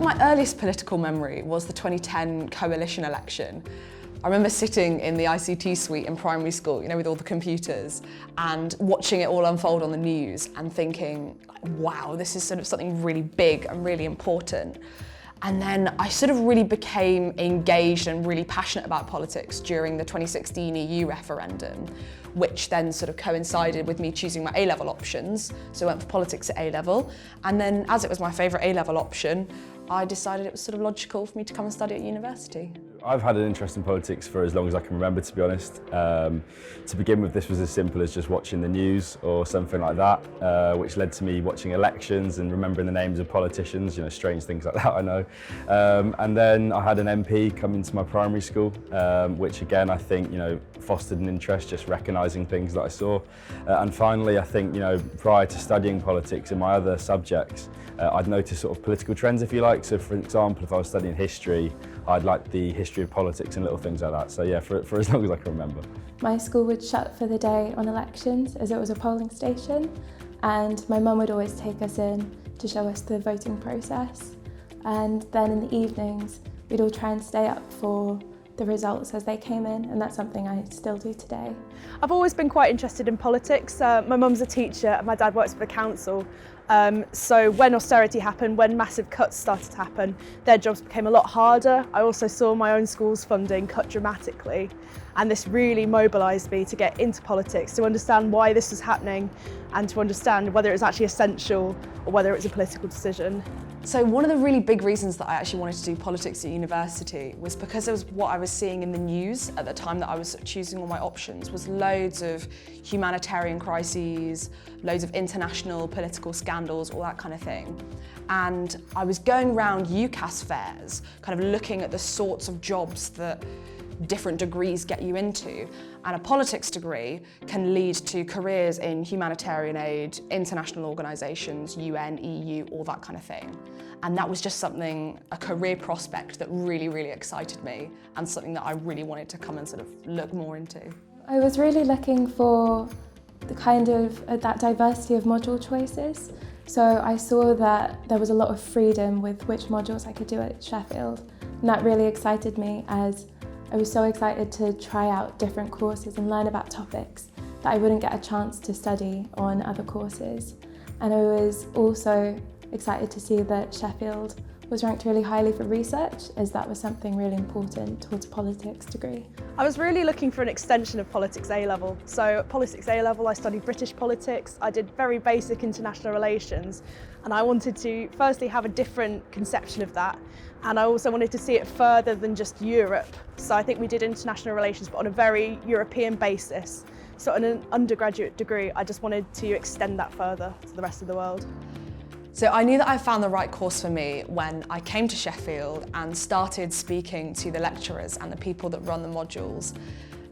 my earliest political memory was the 2010 coalition election. I remember sitting in the ICT suite in primary school, you know, with all the computers, and watching it all unfold on the news and thinking, wow, this is sort of something really big and really important. And then I sort of really became engaged and really passionate about politics during the 2016 EU referendum, which then sort of coincided with me choosing my A-level options. So I went for politics at A-level. And then as it was my favourite A-level option, I decided it was sort of logical for me to come and study at university. I've had an interest in politics for as long as I can remember, to be honest. To begin with, this was as simple as just watching the news or something like that, which led to me watching elections and remembering the names of politicians, you know, strange things like that, I know. And then I had an MP come into my primary school, which again, I think, you know, fostered an interest, just recognising things that I saw. And finally, I think, you know, prior to studying politics in my other subjects, I'd noticed sort of political trends, if you like. So for example, if I was studying history, I'd like the history of politics and little things like that. So yeah, for as long as I can remember. My school would shut for the day on elections as it was a polling station, and my mum would always take us in to show us the voting process. And then in the evenings, we'd all try and stay up for the results as they came in, and that's something I still do today. I've always been quite interested in politics. My mum's a teacher and my dad works for the council. So when austerity happened, when massive cuts started to happen, their jobs became a lot harder. I also saw my own school's funding cut dramatically, and this really mobilised me to get into politics, to understand why this was happening and to understand whether it was actually essential or whether it was a political decision. So one of the really big reasons that I actually wanted to do politics at university was because it was what I was seeing in the news at the time that I was choosing all my options, was loads of humanitarian crises, loads of international political scandals, all that kind of thing. And I was going around UCAS fairs, kind of looking at the sorts of jobs that different degrees get you into. And a politics degree can lead to careers in humanitarian aid, international organisations, UN, EU, all that kind of thing. And that was just something, a career prospect that really, really excited me, and something that I really wanted to come and sort of look more into. I was really looking for the kind of that diversity of module choices. So I saw that there was a lot of freedom with which modules I could do at Sheffield, and that really excited me, as I was so excited to try out different courses and learn about topics that I wouldn't get a chance to study on other courses. And I was also excited to see that Sheffield was ranked really highly for research, as that was something really important towards a politics degree. I was really looking for an extension of politics A-level. So at politics A-level, I studied British politics. I did very basic international relations, and I wanted to firstly have a different conception of that, and I also wanted to see it further than just Europe. So I think we did international relations, but on a very European basis. So in an undergraduate degree, I just wanted to extend that further to the rest of the world. So I knew that I found the right course for me when I came to Sheffield and started speaking to the lecturers and the people that run the modules.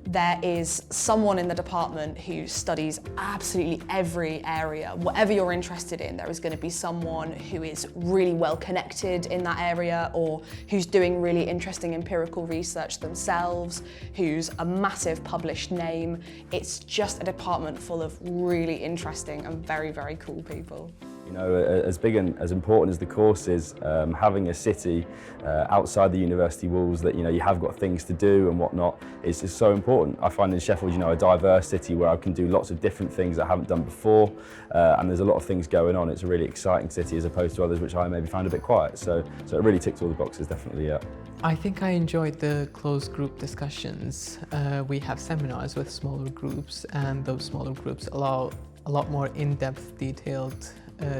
There is someone in the department who studies absolutely every area. Whatever you're interested in, there is going to be someone who is really well connected in that area, or who's doing really interesting empirical research themselves, who's a massive published name. It's just a department full of really interesting and very, very cool people. You know, as big and as important as the course is, having a city outside the university walls that, you know, you have got things to do and whatnot is so important. I find in Sheffield, you know, a diverse city where I can do lots of different things I haven't done before, and there's a lot of things going on. It's a really exciting city as opposed to others which I maybe found a bit quiet. So it really ticks all the boxes, definitely, yeah. I think I enjoyed the closed group discussions. We have seminars with smaller groups, and those smaller groups allow a lot more in-depth, detailed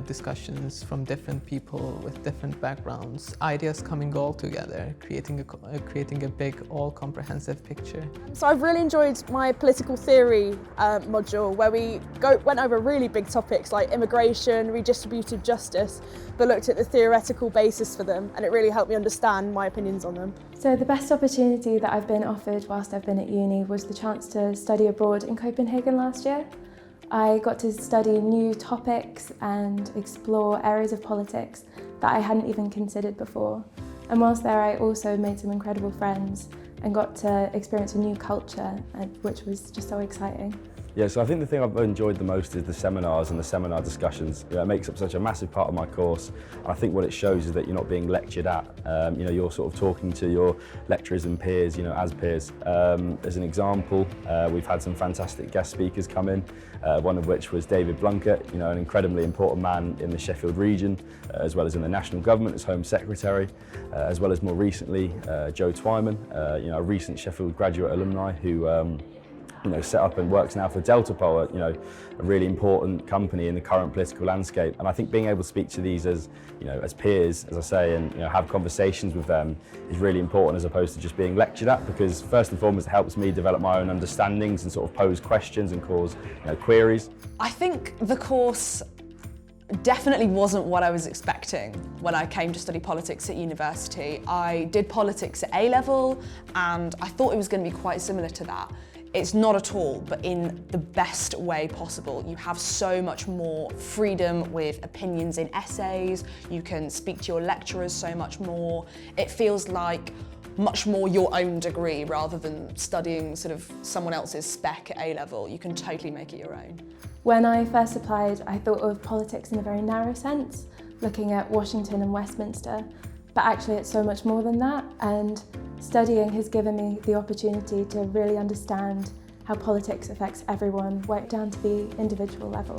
discussions from different people with different backgrounds, ideas coming all together, creating a big, all-comprehensive picture. So I've really enjoyed my political theory module, where we went over really big topics like immigration, redistributive justice, but looked at the theoretical basis for them, and it really helped me understand my opinions on them. So the best opportunity that I've been offered whilst I've been at uni was the chance to study abroad in Copenhagen last year. I got to study new topics and explore areas of politics that I hadn't even considered before. And whilst there, I also made some incredible friends and got to experience a new culture, which was just so exciting. Yeah, so I think the thing I've enjoyed the most is the seminars and the seminar discussions. It makes up such a massive part of my course. And I think what it shows is that you're not being lectured at. You're sort of talking to your lecturers and peers, as peers. As an example, we've had some fantastic guest speakers come in, one of which was David Blunkett, an incredibly important man in the Sheffield region, as well as in the national government as Home Secretary, as well as more recently, Joe Twyman, a recent Sheffield graduate alumni who set up and works now for Delta Pol, a really important company in the current political landscape. And I think being able to speak to these as peers, as I say, and have conversations with them is really important, as opposed to just being lectured at, because first and foremost it helps me develop my own understandings and sort of pose questions and cause queries. I think the course definitely wasn't what I was expecting when I came to study politics at university. I did politics at A-level and I thought it was going to be quite similar to that. It's not at all, but in the best way possible. You have so much more freedom with opinions in essays, you can speak to your lecturers so much more. It feels like much more your own degree rather than studying sort of someone else's spec at A-level. You can totally make it your own. When I first applied, I thought of politics in a very narrow sense, looking at Washington and Westminster, but actually it's so much more than that, and studying has given me the opportunity to really understand how politics affects everyone, right down to the individual level.